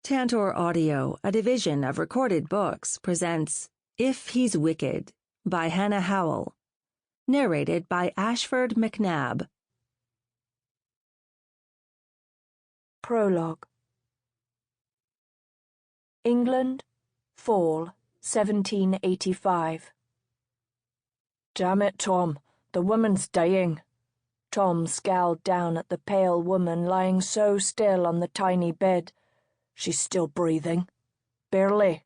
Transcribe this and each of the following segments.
Tantor Audio, a division of Recorded Books, presents If He's Wicked by Hannah Howell. Narrated by Ashford Macnab. Prologue. England, Fall, 1785. "Damn it, Tom, the woman's dying." Tom scowled down at the pale woman lying so still on the tiny bed. "She's still breathing." "Barely."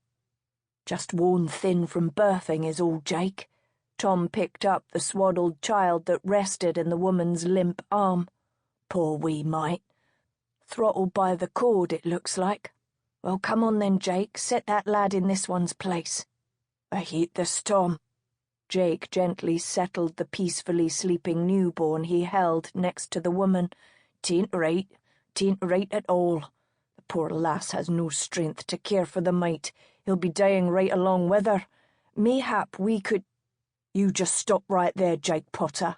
"Just worn thin from birthing is all, Jake." Tom picked up the swaddled child that rested in the woman's limp arm. "Poor wee mite. Throttled by the cord, it looks like. Well, come on then, Jake, set that lad in this one's place." "I hate this, Tom." Jake gently settled the peacefully sleeping newborn he held next to the woman. "'Tain't right at all. The poor lass has no strength to care for the mite. He'll be dying right along with her. Mayhap we could—" "You just stop right there, Jake Potter,"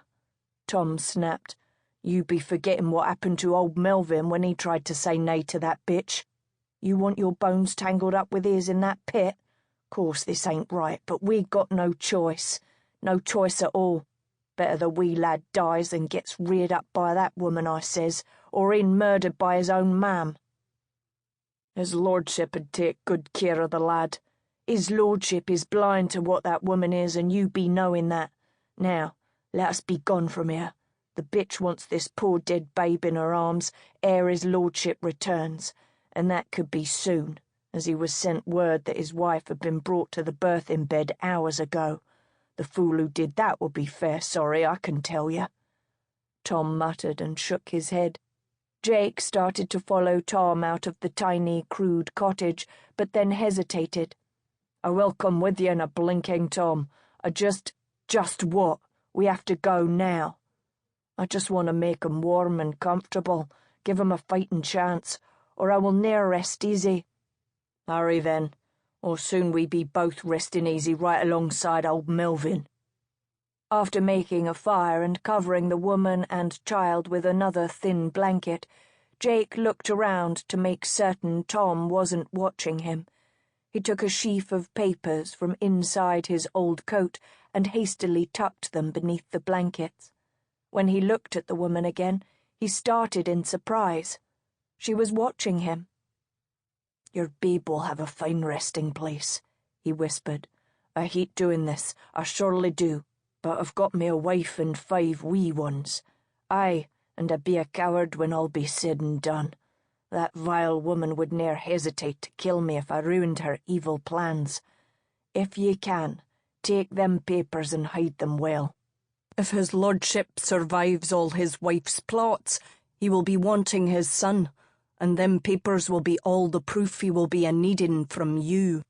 Tom snapped. "You be forgetting what happened to old Melvin when he tried to say nay to that bitch. You want your bones tangled up with his in that pit? Course this ain't right, but we got no choice. No choice at all. Better the wee lad dies than gets reared up by that woman, I says, or in murdered by his own mam. His lordship 'ud take good care of the lad. His lordship is blind to what that woman is, and you be knowing that. Now, let us be gone from here. The bitch wants this poor dead babe in her arms ere his lordship returns, and that could be soon, as he was sent word that his wife had been brought to the birthing bed hours ago. The fool who did that will be fair sorry, I can tell you." Tom muttered and shook his head. Jake started to follow Tom out of the tiny, crude cottage, but then hesitated. "I will come with you in a blinking, Tom. Just what? We have to go now." "I just want to make 'em warm and comfortable, give 'em a fighting chance, or I will ne'er rest easy." "Hurry then, or soon we be both resting easy right alongside old Melvin." After making a fire and covering the woman and child with another thin blanket, Jake looked around to make certain Tom wasn't watching him. He took a sheaf of papers from inside his old coat and hastily tucked them beneath the blankets. When he looked at the woman again, he started in surprise. She was watching him. "Your babe will have a fine resting place," he whispered. "I hate doing this, I surely do, but I've got me a wife and 5 wee ones. Aye, and I be a coward when all be said and done. That vile woman would ne'er hesitate to kill me if I ruined her evil plans. If ye can, take them papers and hide them well. If his lordship survives all his wife's plots, he will be wanting his son, and them papers will be all the proof he will be a-needing from you.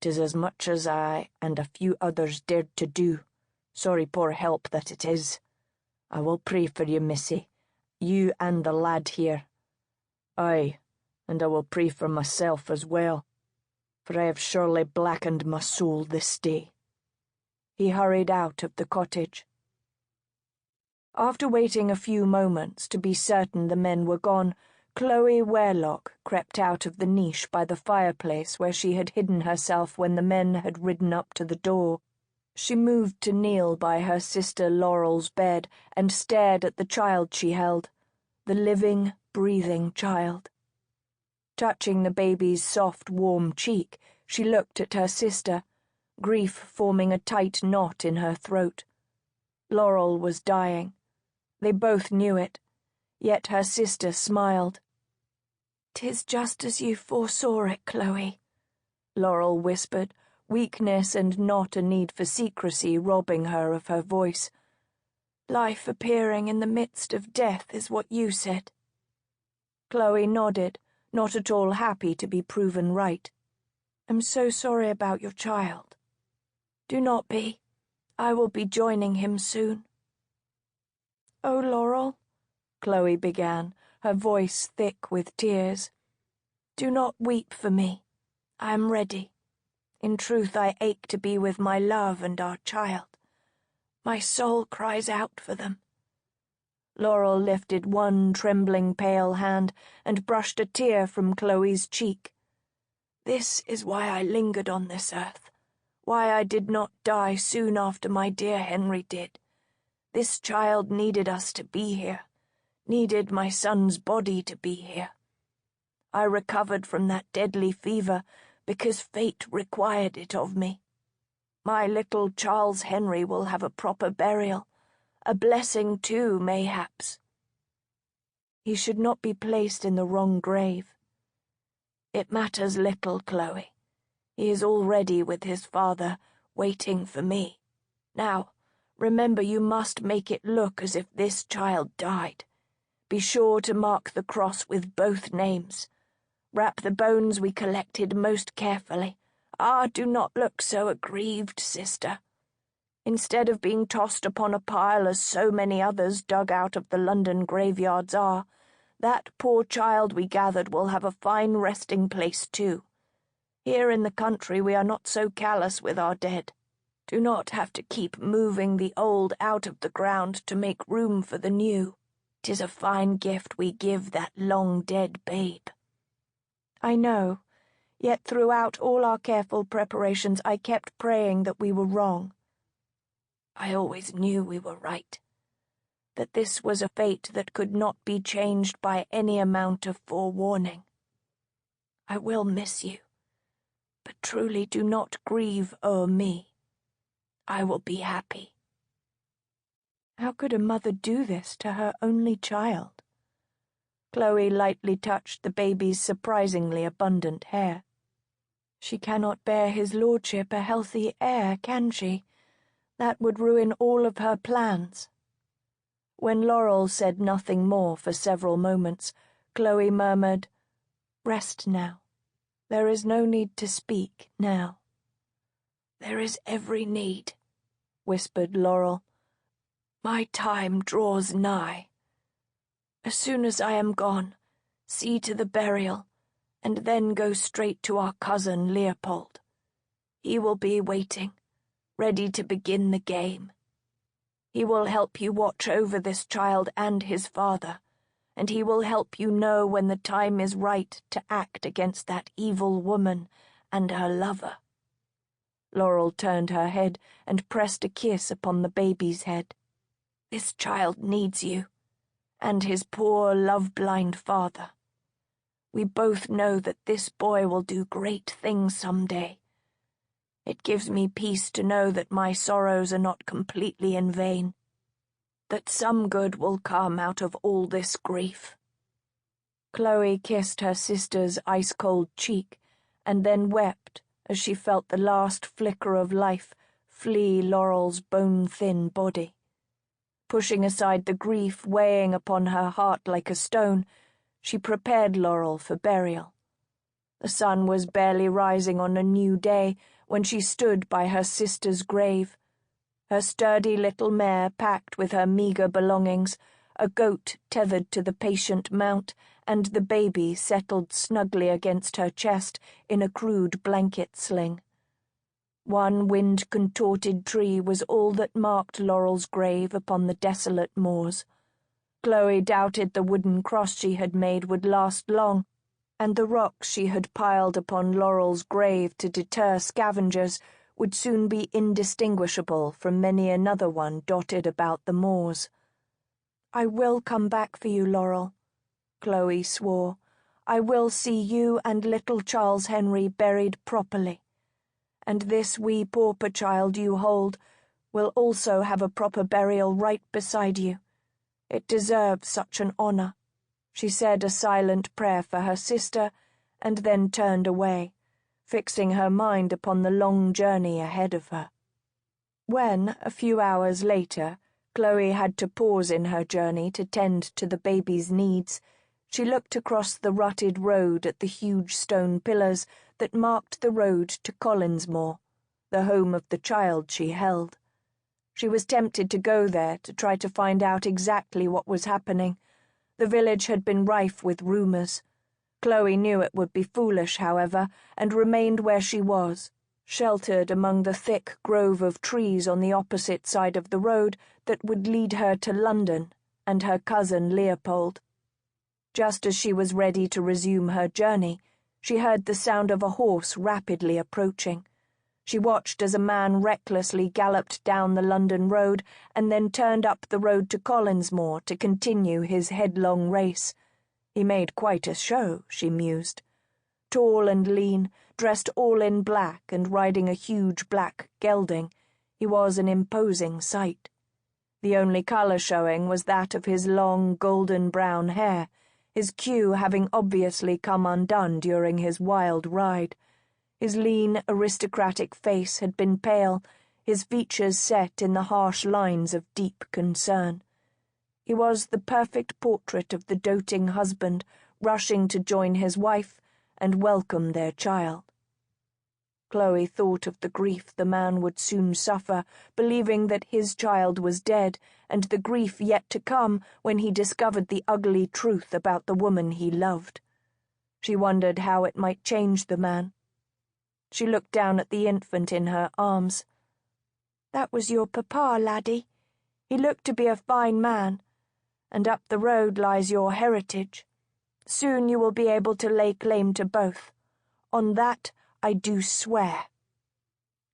'Tis as much as I and a few others dared to do. Sorry poor help that it is. I will pray for you, missy, you and the lad here. Aye, and I will pray for myself as well, for I have surely blackened my soul this day." He hurried out of the cottage. After waiting a few moments to be certain the men were gone, Chloe Wherlocke crept out of the niche by the fireplace where she had hidden herself when the men had ridden up to the door. She moved to kneel by her sister Laurel's bed and stared at the child she held, the living, breathing child. Touching the baby's soft, warm cheek, she looked at her sister, grief forming a tight knot in her throat. Laurel was dying. They both knew it. Yet her sister smiled. "'Tis just as you foresaw it, Chloe," Laurel whispered, weakness and not a need for secrecy robbing her of her voice. "Life appearing in the midst of death is what you said." Chloe nodded, not at all happy to be proven right. "I'm so sorry about your child." "Do not be. I will be joining him soon." "Oh, Laurel," Chloe began, her voice thick with tears. "Do not weep for me. I am ready. In truth, I ache to be with my love and our child. My soul cries out for them." Laurel lifted one trembling pale hand and brushed a tear from Chloe's cheek. This is why I lingered on this earth, why I did not die soon after my dear Henry did. This child needed us to be here, needed my son's body to be here. I recovered from that deadly fever because fate required it of me. My little Charles Henry will have a proper burial, a blessing too, mayhaps. He should not be placed in the wrong grave. It matters little, Chloe. He is already with his father, waiting for me. Now, remember, you must make it look as if this child died. Be sure to mark the cross with both names. Wrap the bones we collected most carefully. Ah, do not look so aggrieved, sister. Instead of being tossed upon a pile as so many others dug out of the London graveyards are, that poor child we gathered will have a fine resting place too. Here in the country we are not so callous with our dead. Do not have to keep moving the old out of the ground to make room for the new. 'Tis a fine gift we give that long-dead babe. I know, yet throughout all our careful preparations I kept praying that we were wrong. I always knew we were right, that this was a fate that could not be changed by any amount of forewarning. I will miss you, but truly do not grieve o'er me. I will be happy. How could a mother do this to her only child? Chloe lightly touched the baby's surprisingly abundant hair. She cannot bear his lordship a healthy heir, can she? That would ruin all of her plans. When Laurel said nothing more for several moments, Chloe murmured, "Rest now. There is no need to speak now." "There is every need," whispered Laurel. "My time draws nigh. As soon as I am gone, see to the burial, and then go straight to our cousin Leopold. He will be waiting, ready to begin the game. He will help you watch over this child and his father, and he will help you know when the time is right to act against that evil woman and her lover." Laurel turned her head and pressed a kiss upon the baby's head. "This child needs you, and his poor love-blind father. We both know that this boy will do great things some day. It gives me peace to know that my sorrows are not completely in vain, that some good will come out of all this grief." Chloe kissed her sister's ice-cold cheek, and then wept as she felt the last flicker of life flee Laurel's bone-thin body. Pushing aside the grief weighing upon her heart like a stone, she prepared Laurel for burial. The sun was barely rising on a new day when she stood by her sister's grave, her sturdy little mare packed with her meagre belongings, a goat tethered to the patient mount, and the baby settled snugly against her chest in a crude blanket sling. One wind-contorted tree was all that marked Laurel's grave upon the desolate moors. Chloe doubted the wooden cross she had made would last long, and the rocks she had piled upon Laurel's grave to deter scavengers would soon be indistinguishable from many another one dotted about the moors. "I will come back for you, Laurel," Chloe swore. "I will see you and little Charles Henry buried properly. And this wee pauper child you hold will also have a proper burial right beside you. It deserves such an honor." She said a silent prayer for her sister, and then turned away, fixing her mind upon the long journey ahead of her. When, a few hours later, Chloe had to pause in her journey to tend to the baby's needs, she looked across the rutted road at the huge stone pillars that marked the road to Collinsmore, the home of the child she held. She was tempted to go there to try to find out exactly what was happening. The village had been rife with rumors. Chloe knew it would be foolish, however, and remained where she was, sheltered among the thick grove of trees on the opposite side of the road that would lead her to London and her cousin Leopold. Just as she was ready to resume her journey, She heard the sound of a horse rapidly approaching. She watched as a man recklessly galloped down the London road and then turned up the road to Collinsmoor to continue his headlong race. He made quite a show, she mused. Tall and lean, dressed all in black and riding a huge black gelding, he was an imposing sight. The only colour showing was that of his long golden-brown hair, his queue having obviously come undone during his wild ride. His lean, aristocratic face had been pale, his features set in the harsh lines of deep concern. He was the perfect portrait of the doting husband rushing to join his wife and welcome their child. Chloe thought of the grief the man would soon suffer, believing that his child was dead, and the grief yet to come when he discovered the ugly truth about the woman he loved. She wondered how it might change the man. She looked down at the infant in her arms. "That was your papa, laddie. He looked to be a fine man. And up the road lies your heritage. Soon you will be able to lay claim to both. On that I do swear."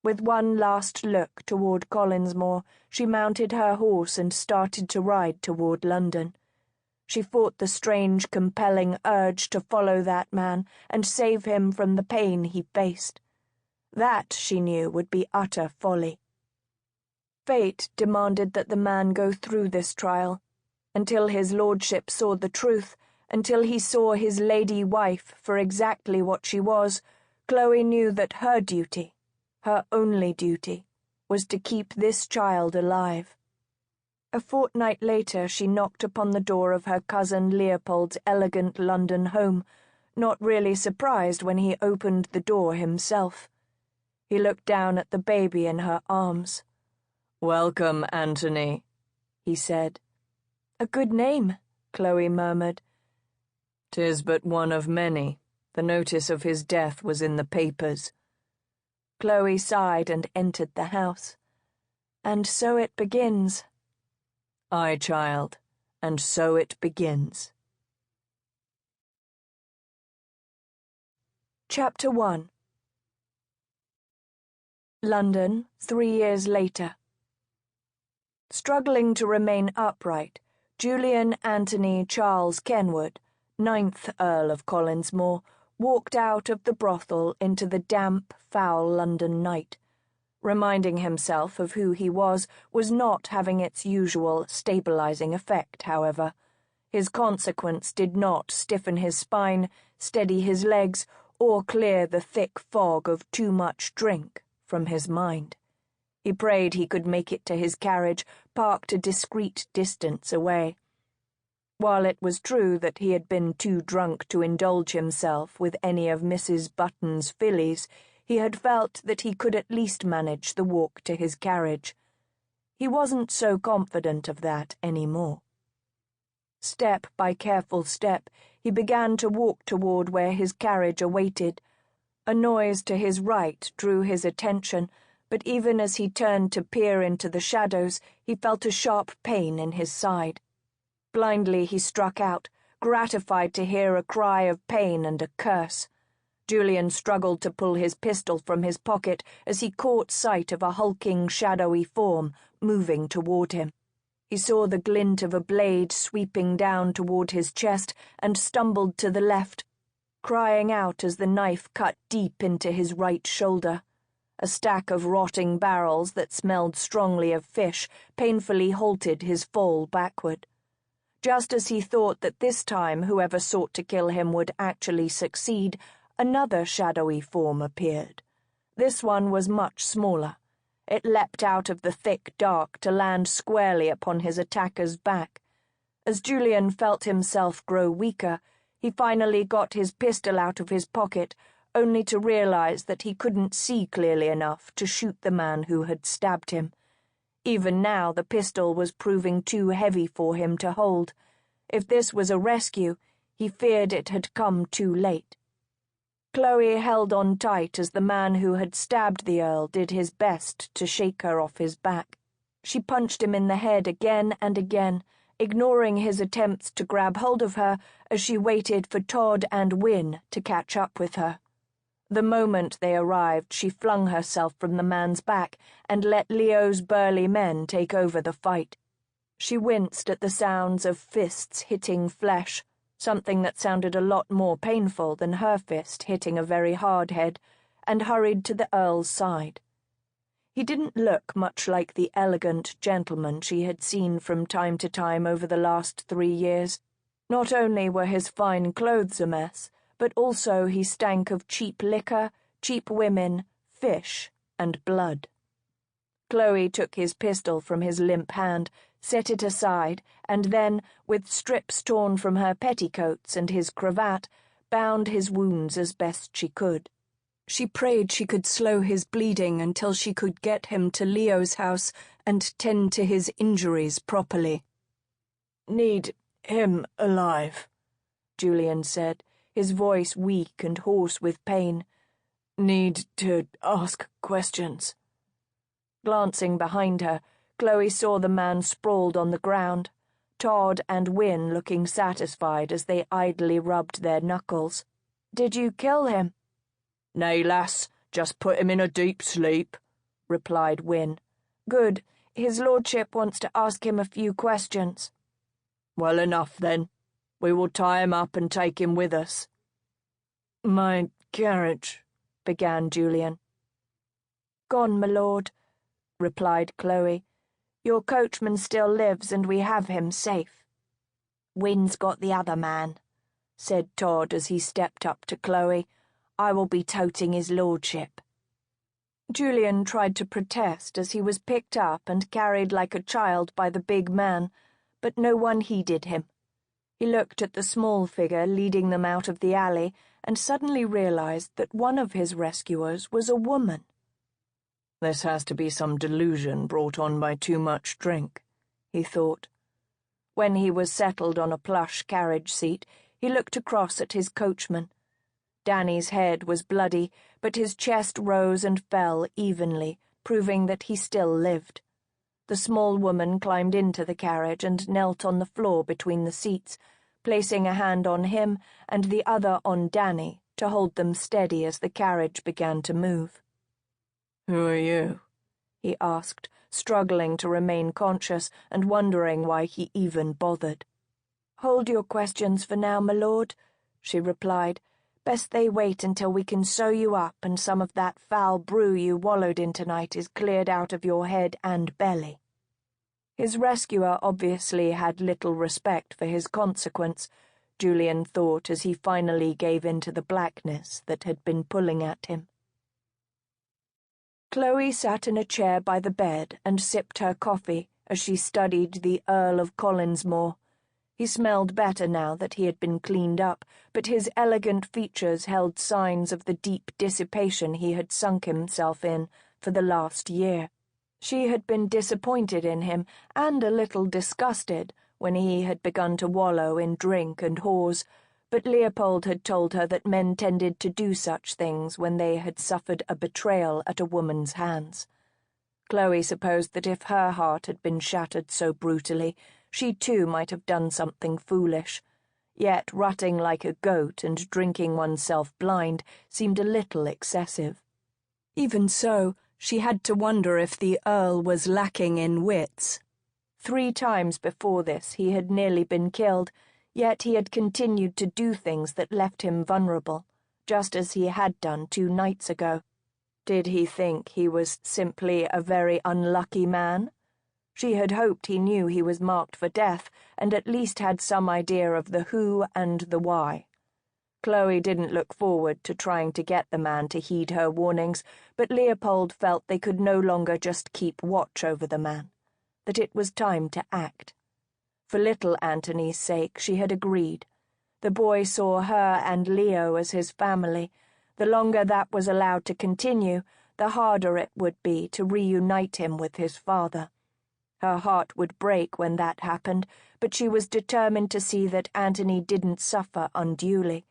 With one last look toward Collinsmoor, she mounted her horse and started to ride toward London. She fought the strange, compelling urge to follow that man and save him from the pain he faced. That, she knew, would be utter folly. Fate demanded that the man go through this trial, until his lordship saw the truth, until he saw his lady wife for exactly what she was. Chloe knew that her duty, her only duty, was to keep this child alive. A fortnight later she knocked upon the door of her cousin Leopold's elegant London home, not really surprised when he opened the door himself. He looked down at the baby in her arms. "Welcome, Anthony," he said. "A good name," Chloe murmured. "'Tis but one of many. The notice of his death was in the papers." Chloe sighed and entered the house. "And so it begins." "Aye, child, and so it begins." Chapter 1. London, 3 years later. Struggling to remain upright, Julian Anthony Charles Kenwood, 9th Earl of Collinsmoor, walked out of the brothel into the damp, foul London night. Reminding himself of who he was not having its usual stabilizing effect, however. His consequence did not stiffen his spine, steady his legs, or clear the thick fog of too much drink from his mind. He prayed he could make it to his carriage, parked a discreet distance away. While it was true that he had been too drunk to indulge himself with any of Mrs. Button's fillies, he had felt that he could at least manage the walk to his carriage. He wasn't so confident of that any more. Step by careful step, he began to walk toward where his carriage awaited. A noise to his right drew his attention, but even as he turned to peer into the shadows, he felt a sharp pain in his side. Blindly he struck out, gratified to hear a cry of pain and a curse. Julian struggled to pull his pistol from his pocket as he caught sight of a hulking, shadowy form moving toward him. He saw the glint of a blade sweeping down toward his chest and stumbled to the left, crying out as the knife cut deep into his right shoulder. A stack of rotting barrels that smelled strongly of fish painfully halted his fall backward. Just as he thought that this time whoever sought to kill him would actually succeed, another shadowy form appeared. This one was much smaller. It leapt out of the thick dark to land squarely upon his attacker's back. As Julian felt himself grow weaker, he finally got his pistol out of his pocket, only to realize that he couldn't see clearly enough to shoot the man who had stabbed him. Even now the pistol was proving too heavy for him to hold. If this was a rescue, he feared it had come too late. Chloe held on tight as the man who had stabbed the Earl did his best to shake her off his back. She punched him in the head again and again, ignoring his attempts to grab hold of her as she waited for Todd and Wynne to catch up with her. The moment they arrived, she flung herself from the man's back and let Leo's burly men take over the fight. She winced at the sounds of fists hitting flesh, something that sounded a lot more painful than her fist hitting a very hard head, and hurried to the Earl's side. He didn't look much like the elegant gentleman she had seen from time to time over the last 3 years. Not only were his fine clothes a mess, but also he stank of cheap liquor, cheap women, fish, and blood. Chloe took his pistol from his limp hand, set it aside, and then, with strips torn from her petticoats and his cravat, bound his wounds as best she could. She prayed she could slow his bleeding until she could get him to Leo's house and tend to his injuries properly. "Need him alive," Julian said, his voice weak and hoarse with pain. "Need to ask questions." Glancing behind her, Chloe saw the man sprawled on the ground, Todd and Wynne looking satisfied as they idly rubbed their knuckles. "Did you kill him?" "Nay, lass, just put him in a deep sleep," replied Wynne. "Good. His lordship wants to ask him a few questions." "Well enough, then. We will tie him up and take him with us." "My carriage," began Julian. "Gone, my lord," replied Chloe. "Your coachman still lives, and we have him safe." "Wynne's got the other man," said Todd as he stepped up to Chloe. "I will be toting his lordship." Julian tried to protest as he was picked up and carried like a child by the big man, but no one heeded him. He looked at the small figure leading them out of the alley and suddenly realized that one of his rescuers was a woman. "This has to be some delusion brought on by too much drink," he thought. When he was settled on a plush carriage seat, he looked across at his coachman. Danny's head was bloody, but his chest rose and fell evenly, proving that he still lived. The small woman climbed into the carriage and knelt on the floor between the seats, placing a hand on him and the other on Danny to hold them steady as the carriage began to move. "Who are you?" he asked, struggling to remain conscious and wondering why he even bothered. "Hold your questions for now, my lord," she replied. "Best they wait until we can sew you up and some of that foul brew you wallowed in tonight is cleared out of your head and belly." His rescuer obviously had little respect for his consequence, Julian thought as he finally gave in to the blackness that had been pulling at him. Chloe sat in a chair by the bed and sipped her coffee as she studied the Earl of Collinsmore. He smelled better now that he had been cleaned up, but his elegant features held signs of the deep dissipation he had sunk himself in for the last year. She had been disappointed in him and a little disgusted when he had begun to wallow in drink and whores, but Leopold had told her that men tended to do such things when they had suffered a betrayal at a woman's hands. Chloe supposed that if her heart had been shattered so brutally, she too might have done something foolish, yet rutting like a goat and drinking oneself blind seemed a little excessive. Even so, she had to wonder if the Earl was lacking in wits. 3 times before this he had nearly been killed, yet he had continued to do things that left him vulnerable, just as he had done 2 nights ago. Did he think he was simply a very unlucky man? She had hoped he knew he was marked for death, and at least had some idea of the who and the why. Chloe didn't look forward to trying to get the man to heed her warnings, but Leopold felt they could no longer just keep watch over the man, that it was time to act. For little Antony's sake, she had agreed. The boy saw her and Leo as his family. The longer that was allowed to continue, the harder it would be to reunite him with his father. Her heart would break when that happened, but she was determined to see that Antony didn't suffer unduly.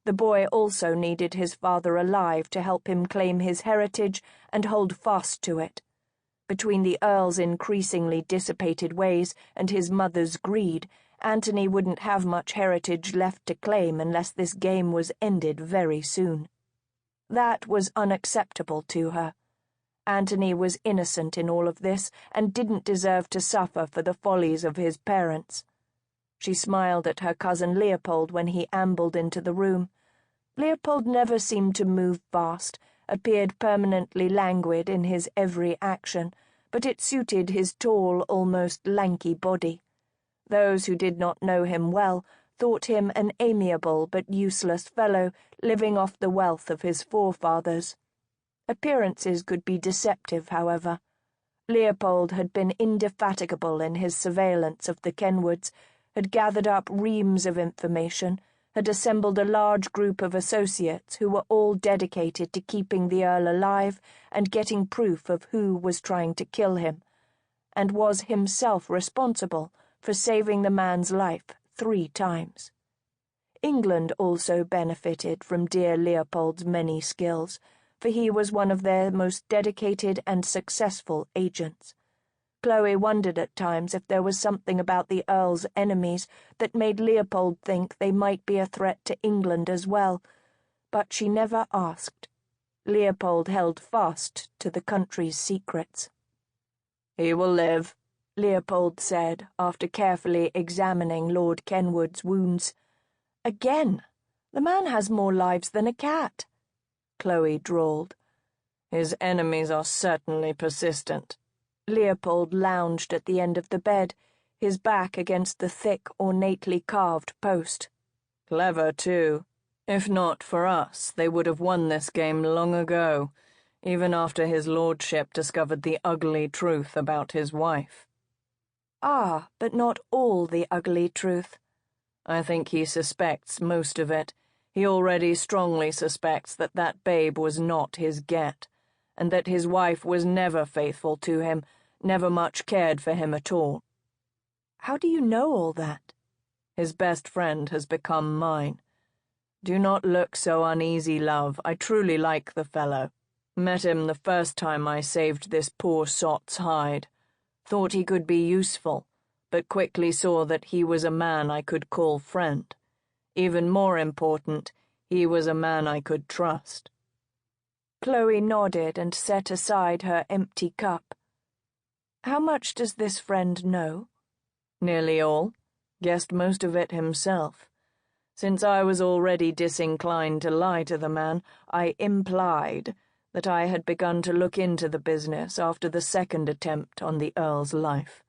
The boy also needed his father alive to help him claim his heritage and hold fast to it. between the Earl's increasingly dissipated ways and his mother's greed, Anthony wouldn't have much heritage left to claim unless this game was ended very soon. That was unacceptable to her. Anthony was innocent in all of this and didn't deserve to suffer for the follies of his parents. She smiled at her cousin Leopold when he ambled into the room. Leopold never seemed to move fast, appeared permanently languid in his every action, but it suited his tall, almost lanky body. Those who did not know him well thought him an amiable but useless fellow living off the wealth of his forefathers. Appearances could be deceptive, however. Leopold had been indefatigable in his surveillance of the Kenwoods, had gathered up reams of information, had assembled a large group of associates who were all dedicated to keeping the Earl alive and getting proof of who was trying to kill him, and was himself responsible for saving the man's life 3 times. England also benefited from dear Leopold's many skills, for he was one of their most dedicated and successful agents. Chloe wondered at times if there was something about the Earl's enemies that made Leopold think they might be a threat to England as well, but she never asked. Leopold held fast to the country's secrets. "He will live," Leopold said, after carefully examining Lord Kenwood's wounds. "Again, the man has more lives than a cat," Chloe drawled. "His enemies are certainly persistent." Leopold lounged at the end of the bed, his back against the thick, ornately carved post. "Clever, too. If not for us, they would have won this game long ago, even after his lordship discovered the ugly truth about his wife." "Ah, but not all the ugly truth." "I think he suspects most of it. He already strongly suspects that that babe was not his get, and that his wife was never faithful to him, never much cared for him at all." "How do you know all that?" "His best friend has become mine. Do not look so uneasy, love. I truly like the fellow. Met him the first time I saved this poor sot's hide. Thought he could be useful, but quickly saw that he was a man I could call friend. Even more important, he was a man I could trust." Chloe nodded and set aside her empty cup. "How much does this friend know?" "Nearly all. Guessed most of it himself. Since I was already disinclined to lie to the man, I implied that I had begun to look into the business after the second attempt on the Earl's life.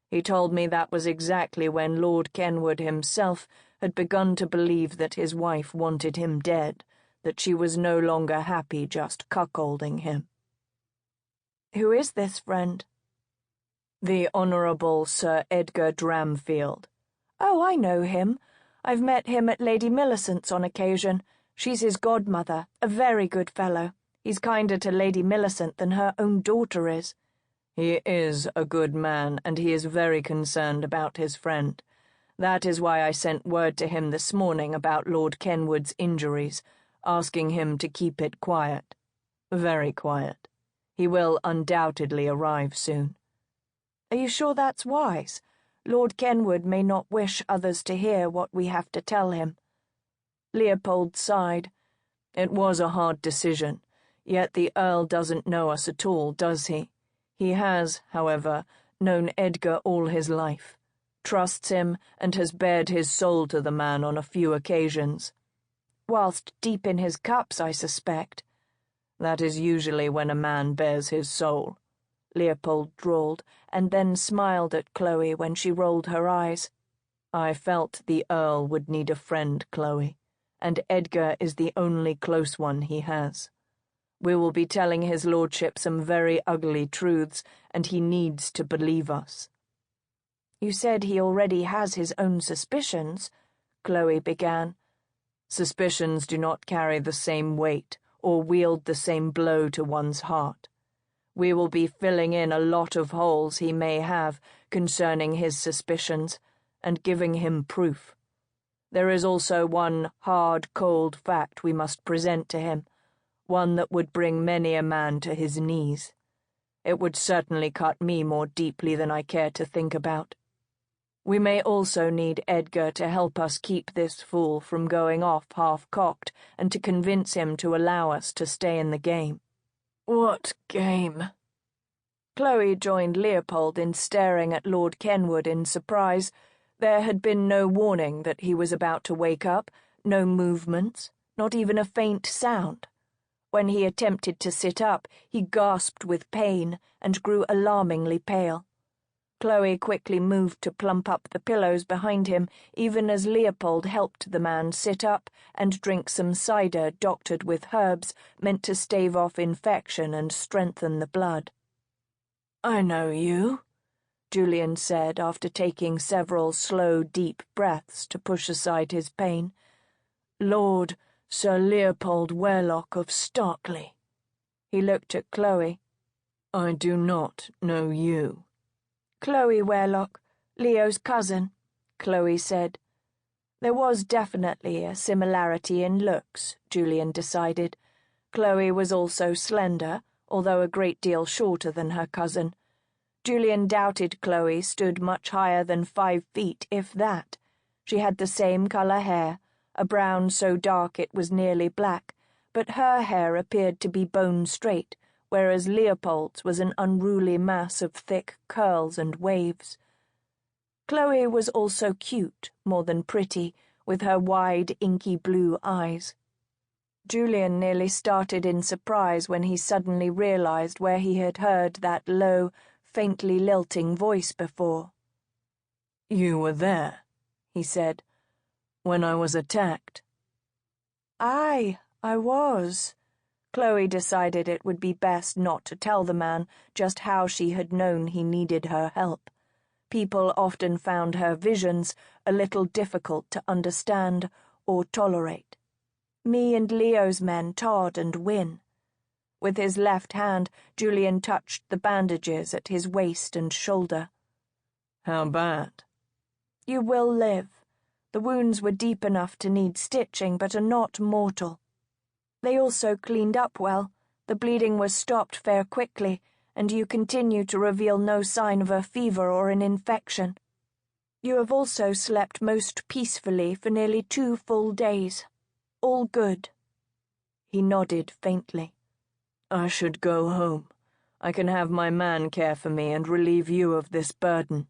He told me that was exactly when Lord Kenwood himself had begun to believe that his wife wanted him dead, that she was no longer happy just cuckolding him." "Who is this friend?" "The Honourable Sir Edgar Dramfield." "Oh, I know him. I've met him at Lady Millicent's on occasion. She's his godmother, a very good fellow. He's kinder to Lady Millicent than her own daughter is." "He is a good man, and he is very concerned about his friend. That is why I sent word to him this morning about Lord Kenwood's injuries, asking him to keep it quiet. Very quiet. He will undoubtedly arrive soon." "Are you sure that's wise? Lord Kenwood may not wish others to hear what we have to tell him." Leopold sighed. "It was a hard decision, yet the Earl doesn't know us at all, does he? He has, however, known Edgar all his life, trusts him, and has bared his soul to the man on a few occasions." "Whilst deep in his cups, I suspect." "That is usually when a man bares his soul," Leopold drawled, and then smiled at Chloe when she rolled her eyes. "I felt the Earl would need a friend, Chloe, and Edgar is the only close one he has. We will be telling his lordship some very ugly truths, and he needs to believe us." "You said he already has his own suspicions," Chloe began. "Suspicions do not carry the same weight or wield the same blow to one's heart. We will be filling in a lot of holes he may have concerning his suspicions, and giving him proof. There is also one hard, cold fact we must present to him, one that would bring many a man to his knees. It would certainly cut me more deeply than I care to think about. We may also need Edgar to help us keep this fool from going off half-cocked and to convince him to allow us to stay in the game." "What game?" Chloe joined Leopold in staring at Lord Kenwood in surprise. There had been no warning that he was about to wake up, no movements, not even a faint sound. When he attempted to sit up, he gasped with pain and grew alarmingly pale. Chloe quickly moved to plump up the pillows behind him, even as Leopold helped the man sit up and drink some cider doctored with herbs meant to stave off infection and strengthen the blood. "I know you," Julian said after taking several slow, deep breaths to push aside his pain. "Lord Sir Leopold Wherlocke of Starkley." He looked at Chloe. "I do not know you." "Chloe Wherlocke, Leo's cousin," Chloe said. There was definitely a similarity in looks, Julian decided. Chloe was also slender, although a great deal shorter than her cousin. Julian doubted Chloe stood much higher than 5 feet, if that. She had the same colour hair, a brown so dark it was nearly black, but her hair appeared to be bone straight, whereas Leopold's was an unruly mass of thick curls and waves. Chloe was also cute, more than pretty, with her wide, inky blue eyes. Julian nearly started in surprise when he suddenly realized where he had heard that low, faintly lilting voice before. "You were there," he said, "when I was attacked." "Aye, I was." Chloe decided it would be best not to tell the man just how she had known he needed her help. People often found her visions a little difficult to understand or tolerate. "Me and Leo's men, Todd and Wynne." With his left hand, Julian touched the bandages at his waist and shoulder. "How bad?" "You will live. The wounds were deep enough to need stitching, but are not mortal. They also cleaned up well. The bleeding was stopped fair quickly, and you continue to reveal no sign of a fever or an infection. You have also slept most peacefully for nearly 2 full days. All good." He nodded faintly. "I should go home. I can have my man care for me and relieve you of this burden."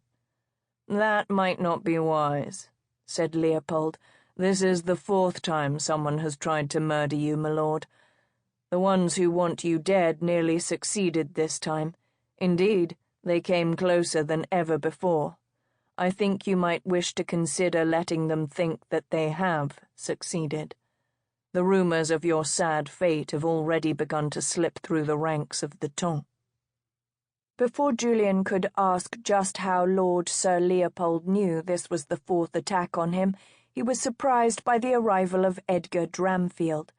"That might not be wise," said Leopold. "This is the 4th time someone has tried to murder you, my lord. The ones who want you dead nearly succeeded this time. Indeed, they came closer than ever before. I think you might wish to consider letting them think that they have succeeded. The rumors of your sad fate have already begun to slip through the ranks of the Tantor." Before Julian could ask just how Lord Sir Leopold knew this was the 4th attack on him, he was surprised by the arrival of Edgar Dramfield.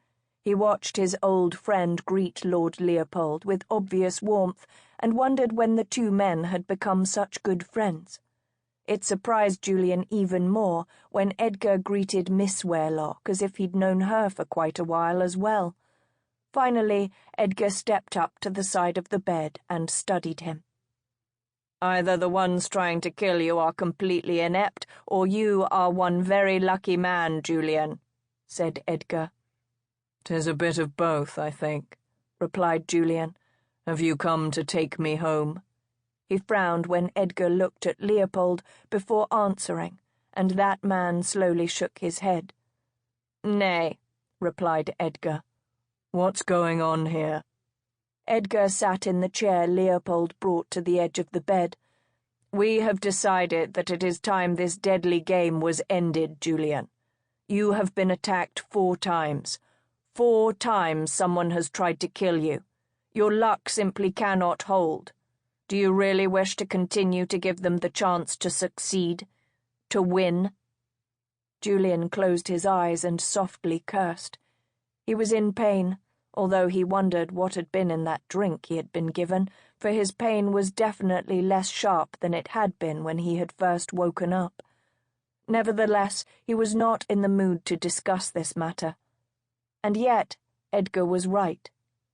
He watched his old friend greet Lord Leopold with obvious warmth and wondered when the 2 men had become such good friends. It surprised Julian even more when Edgar greeted Miss Wherlocke as if he'd known her for quite a while as well. Finally, Edgar stepped up to the side of the bed and studied him. "Either the ones trying to kill you are completely inept, or you are one very lucky man, Julian," said Edgar. "'Tis a bit of both, I think," replied Julian. "Have you come to take me home?" He frowned when Edgar looked at Leopold before answering, and that man slowly shook his head. "Nay," replied Edgar. "What's going on here?" Edgar sat in the chair Leopold brought to the edge of the bed. "We have decided that it is time this deadly game was ended, Julian. You have been attacked 4 times. 4 times someone has tried to kill you. Your luck simply cannot hold. Do you really wish to continue to give them the chance to succeed? To win?" Julian closed his eyes and softly cursed. He was in pain, although he wondered what had been in that drink he had been given, for his pain was definitely less sharp than it had been when he had first woken up. Nevertheless, he was not in the mood to discuss this matter. And yet, Edgar was right.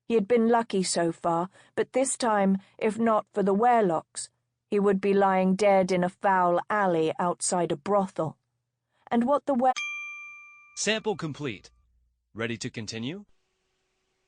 He had been lucky so far, but this time, if not for the Wherlocks, he would be lying dead in a foul alley outside a brothel. And what the Sample complete. Ready to continue?